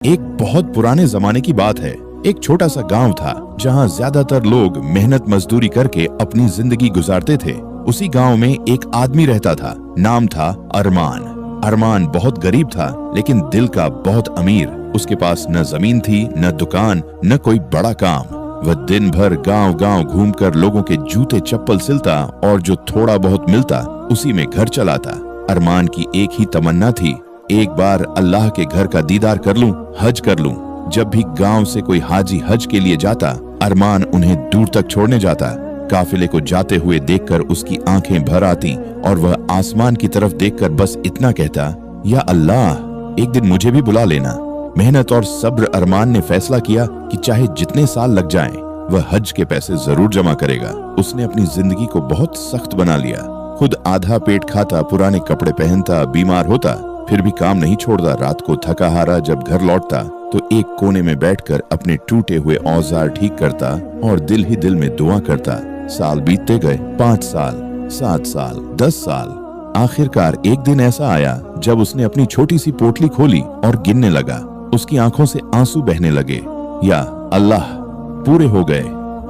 एक बहुत पुराने जमाने की बात है। एक छोटा सा गांव था जहां ज्यादातर लोग मेहनत मजदूरी करके अपनी जिंदगी गुजारते थे। उसी गांव में एक आदमी रहता था, नाम था अरमान। अरमान बहुत गरीब था लेकिन दिल का बहुत अमीर। उसके पास न जमीन थी, न दुकान, न कोई बड़ा काम। वह दिन भर गांव गांव घूमकर लोगों के जूते चप्पल सिलता और जो थोड़ा बहुत मिलता उसी में घर चलाता। अरमान की एक ही तमन्ना थी, एक बार अल्लाह के घर का दीदार कर लूं, हज कर लूं। जब भी गांव से कोई हाजी हज के लिए जाता, अरमान उन्हें दूर तक छोड़ने जाता। काफिले को जाते हुए देखकर उसकी आंखें भर आती और वह आसमान की तरफ देखकर बस इतना कहता, या अल्लाह, एक दिन मुझे भी बुला लेना। मेहनत और सब्र अरमान ने फैसला किया कि चाहे जितने साल लग जाएं, वह हज के पैसे जरूर जमा करेगा। उसने अपनी जिंदगी को बहुत सख्त बना लिया। खुद आधा पेट खाता, पुराने कपड़े पहनता, बीमार होता, फिर भी काम नहीं छोड़ता। रात को थका हारा जब घर लौटता तो एक कोने में बैठकर अपने टूटे हुए औजार ठीक करता और दिल ही दिल में दुआ करता। साल बीतते गए, 5 साल, 7 साल, 10 साल। आखिरकार एक दिन ऐसा आया जब उसने अपनी छोटी सी पोटली खोली और गिनने लगा। उसकी आंखों से आंसू बहने लगे। या अल्लाह, पूरे हो गए।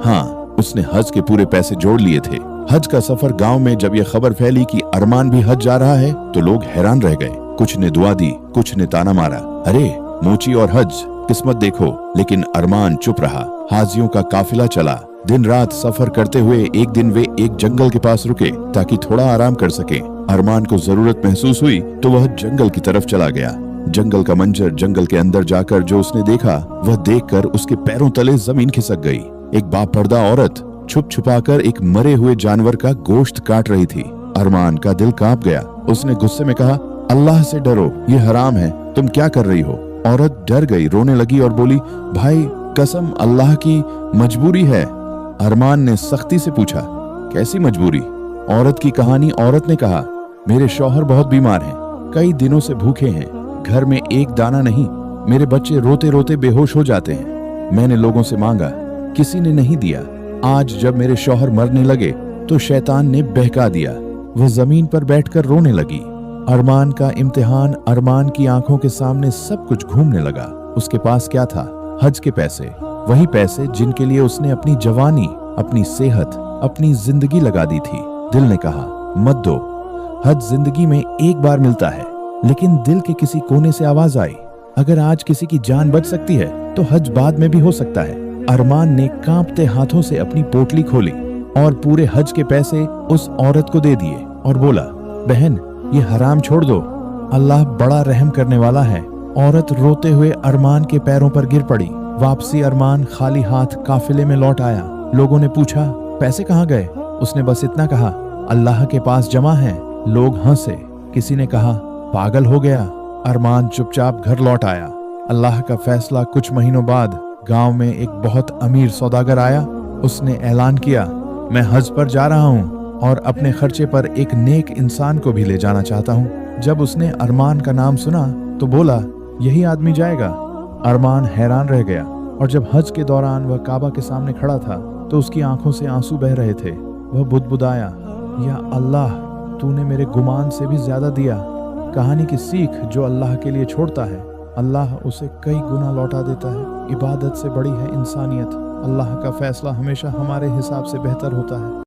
हाँ, उसने हज के पूरे पैसे जोड़ लिए थे। हज का सफर गांव में जब यह खबर फैली कि अरमान भी हज जा रहा है तो लोग हैरान रह गए। कुछ ने दुआ दी, कुछ ने ताना मारा, अरे मोची और हज, किस्मत देखो। लेकिन अरमान चुप रहा। हाजियों का काफिला चला। दिन रात सफर करते हुए एक दिन वे एक जंगल के पास रुके ताकि थोड़ा आराम कर सके। अरमान को जरूरत महसूस हुई तो वह जंगल की तरफ चला गया। जंगल का मंजर, जंगल के अंदर जाकर जो उसने देखा वह देखकर उसके पैरों तले जमीन खिसक गई। एक बापर्दा औरत छुप छुपाकर एक मरे हुए जानवर का गोश्त काट रही थी। अरमान का दिल कांप गया। उसने गुस्से में कहा, अल्लाह से डरो, ये हराम है, तुम क्या कर रही हो? औरत डर गई, रोने लगी और बोली, भाई कसम अल्लाह की, मजबूरी है। अरमान ने सख्ती से पूछा, कैसी मजबूरी? औरत की कहानी। औरत ने कहा, मेरे शौहर बहुत बीमार हैं, कई दिनों से भूखे हैं, घर में एक दाना नहीं, मेरे बच्चे रोते रोते बेहोश हो जाते हैं। मैंने लोगों से मांगा, किसी ने नहीं दिया। आज जब मेरे शौहर मरने लगे तो शैतान ने बहका दिया। वह जमीन पर बैठकर रोने लगी। अरमान का इम्तिहान। अरमान की आंखों के सामने सब कुछ घूमने लगा। उसके पास क्या था? हज के पैसे, वही पैसे जिनके लिए उसने अपनी जवानी, अपनी सेहत, अपनी जिंदगी लगा दी थी। दिल ने कहा, मत दो, हज जिंदगी में एक बार मिलता है। लेकिन दिल के किसी कोने से आवाज आई, अगर आज किसी की जान बच सकती है तो हज बाद में भी हो सकता है। अरमान ने कांपते हाथों से अपनी पोटली खोली और पूरे हज के पैसे उस औरत को दे दिए और बोला, बहन ये हराम छोड़ दो, अल्लाह बड़ा रहम करने वाला है। औरत रोते हुए अरमान के पैरों पर गिर पड़ी। वापसी अरमान खाली हाथ काफिले में लौट आया। लोगों ने पूछा, पैसे कहाँ गए? उसने बस इतना कहा, अल्लाह के पास जमा है। लोग हंसे। किसी ने कहा, पागल हो गया। अरमान चुपचाप घर लौट आया। अल्लाह का फैसला। कुछ महीनों बाद गांव में एक बहुत अमीर सौदागर आया। उसने ऐलान किया, मैं हज पर जा रहा हूँ और अपने खर्चे पर एक नेक इंसान को भी ले जाना चाहता हूँ। जब उसने अरमान का नाम सुना तो बोला, यही आदमी जाएगा। अरमान हैरान रह गया और जब हज के दौरान वह काबा के सामने खड़ा था तो उसकी आंखों से आंसू बह रहे थे। वह बुदबुदाया, या अल्लाह, तूने मेरे गुमान से भी ज्यादा दिया। कहानी की सीख, जो अल्लाह के लिए छोड़ता है अल्लाह उसे कई गुना लौटा देता है। इबादत से बड़ी है इंसानियत। अल्लाह का फैसला हमेशा हमारे हिसाब से बेहतर होता है।